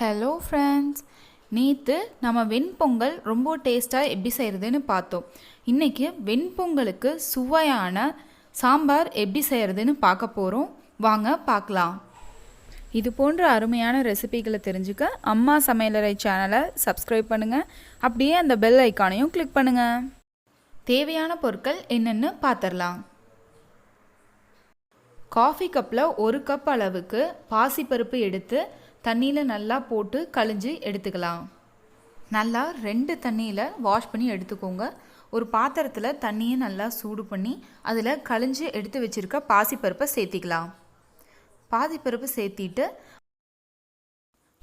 Hello friends, நேற்று நம்ம வெண்பொங்கல் ரொம்ப டேஸ்ட்டாக எப்படி செய்கிறதுன்னு பார்த்தோம். இன்றைக்கி வெண்பொங்கலுக்கு சுவையான சாம்பார் எப்படி செய்கிறதுன்னு பார்க்க போகிறோம். வாங்க பார்க்கலாம். இது போன்ற அருமையான ரெசிபிகளை தெரிஞ்சுக்க அம்மா சமையலறை சேனலை சப்ஸ்கிரைப் பண்ணுங்கள். அப்படியே அந்த பெல் ஐக்கானையும் கிளிக் பண்ணுங்கள். தேவையான பொருட்கள் என்னென்னு பார்த்துடலாம். காஃபி கப்பில் 1 கப் அளவுக்கு பாசிப்பருப்பு எடுத்து தண்ணியில் நல்லா போட்டு கழிஞ்சு எடுத்துக்கலாம். நல்லா 2 தண்ணியில் வாஷ் பண்ணி எடுத்துக்கோங்க. ஒரு பாத்திரத்தில் தண்ணியை நல்லா சூடு பண்ணி அதில் கழிஞ்சு எடுத்து வச்சுருக்க பாசிப்பருப்பை சேர்த்திக்கலாம். பாசிப்பருப்பு சேர்த்திட்டு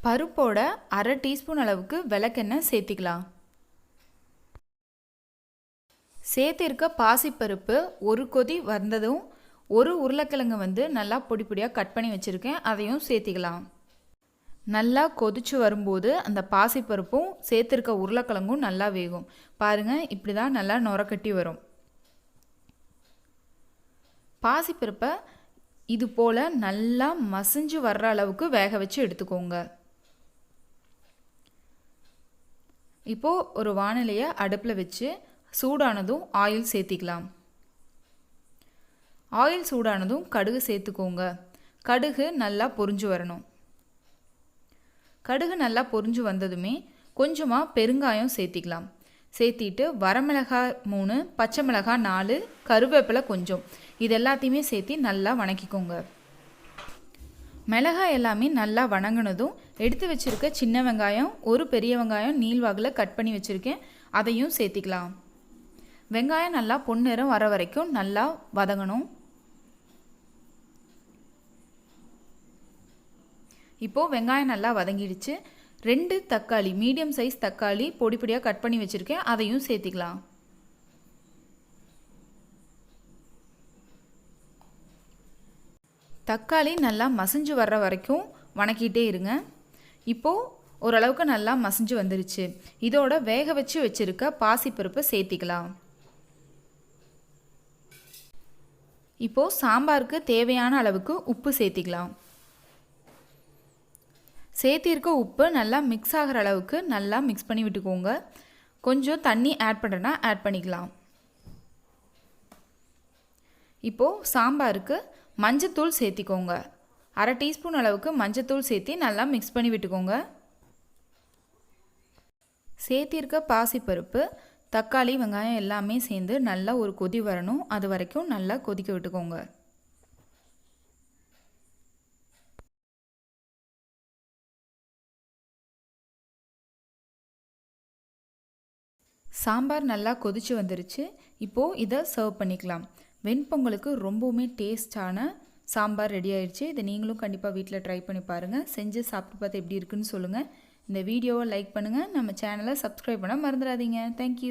பருப்போட 1/2 டீஸ்பூன் அளவுக்கு விளக்கெண்ணெய் சேர்த்திக்கலாம். சேர்த்திருக்க பாசிப்பருப்பு ஒரு கொதி வந்ததும் ஒரு உருளைக்கிழங்கு நல்லா பொடி பொடியாக கட் பண்ணி வச்சுருக்கேன், அதையும் சேர்த்திக்கலாம். நல்லா கொதிச்சு வரும்போது அந்த பாசிப்பருப்பும் சேர்த்துருக்க உருளைக்கிழங்கும் நல்லா வேகும். பாருங்கள், இப்படி தான் நல்லா நுரக்கட்டி வரும். பாசிப்பருப்பை இது போல் நல்லா மசிஞ்சு வர்ற அளவுக்கு வேக வச்சு எடுத்துக்கோங்க. இப்போது ஒரு வானிலையை அடுப்பில் வச்சு சூடானதும் ஆயில் சேர்த்திக்கலாம். ஆயில் சூடானதும் கடுகு சேர்த்துக்கோங்க. கடுகு நல்லா பொரிஞ்சு வரணும். கடுகு நல்லா பொரிஞ்சு வந்ததுமே கொஞ்சமாக பெருங்காயம் சேர்த்திக்கலாம். சேர்த்திட்டு வரமிளகாய் 3, பச்சை மிளகாய் 4, கருவேப்பிலை கொஞ்சம், இது எல்லாத்தையுமே சேர்த்தி நல்லா வணக்கிக்கோங்க. மிளகாய் எல்லாமே நல்லா வணங்கினதும் எடுத்து வச்சுருக்க சின்ன வெங்காயம், ஒரு பெரிய வெங்காயம் நீள்வாகில் கட் பண்ணி வச்சுருக்கேன், அதையும் சேர்த்திக்கலாம். வெங்காயம் நல்லா பொன்னிறம் வர வரைக்கும் நல்லா வதங்கணும். இப்போது வெங்காயம் நல்லா வதங்கிடுச்சு. 2 தக்காளி, மீடியம் சைஸ் தக்காளி பொடி பொடியாக கட் பண்ணி வச்சுருக்கேன், அதையும் சேர்த்திக்கலாம். தக்காளி நல்லா மசிஞ்சு வர்ற வரைக்கும் வணக்கிட்டே இருங்க. இப்போது ஓரளவுக்கு நல்லா மசிஞ்சு வந்துருச்சு. இதோட வேக வச்சு வச்சுருக்க பாசிப்பருப்பை சேர்த்திக்கலாம். இப்போது சாம்பாருக்கு தேவையான அளவுக்கு உப்பு சேர்த்திக்கலாம். சேர்த்திருக்க உப்பு நல்லா மிக்ஸ் ஆகிற அளவுக்கு நல்லா மிக்ஸ் பண்ணி விட்டுக்கோங்க. கொஞ்சம் தண்ணி ஆட் பண்ணுறேன்னா ஆட் பண்ணிக்கலாம். இப்போது சாம்பாருக்கு மஞ்சத்தூள் சேர்த்திக்கோங்க. 1/2 டீஸ்பூன் அளவுக்கு மஞ்சத்தூள் சேர்த்தி நல்லா மிக்ஸ் பண்ணி விட்டுக்கோங்க. சேர்த்திருக்க பாசிப்பருப்பு, தக்காளி, வெங்காயம் எல்லாமே சேர்ந்து நல்லா ஒரு கொதி வரணும். அது வரைக்கும் நல்லா கொதிக்க விட்டுக்கோங்க. சாம்பார் நல்லா கொதிச்சு வந்துருச்சு. இப்போது இதை சர்வ் பண்ணிக்கலாம். வெண்பொங்கலுக்கு ரொம்பவுமே டேஸ்டான சாம்பார் ரெடி ஆயிடுச்சு. இதை நீங்களும் கண்டிப்பாக வீட்டில் ட்ரை பண்ணி பாருங்கள். செஞ்சு சாப்பிட்டு பார்த்து எப்படி இருக்குன்னு சொல்லுங்கள். இந்த வீடியோவை லைக் பண்ணுங்கள். நம்ம சேனலை சப்ஸ்கிரைப் பண்ண மறந்துடாதீங்க. தேங்க்யூ.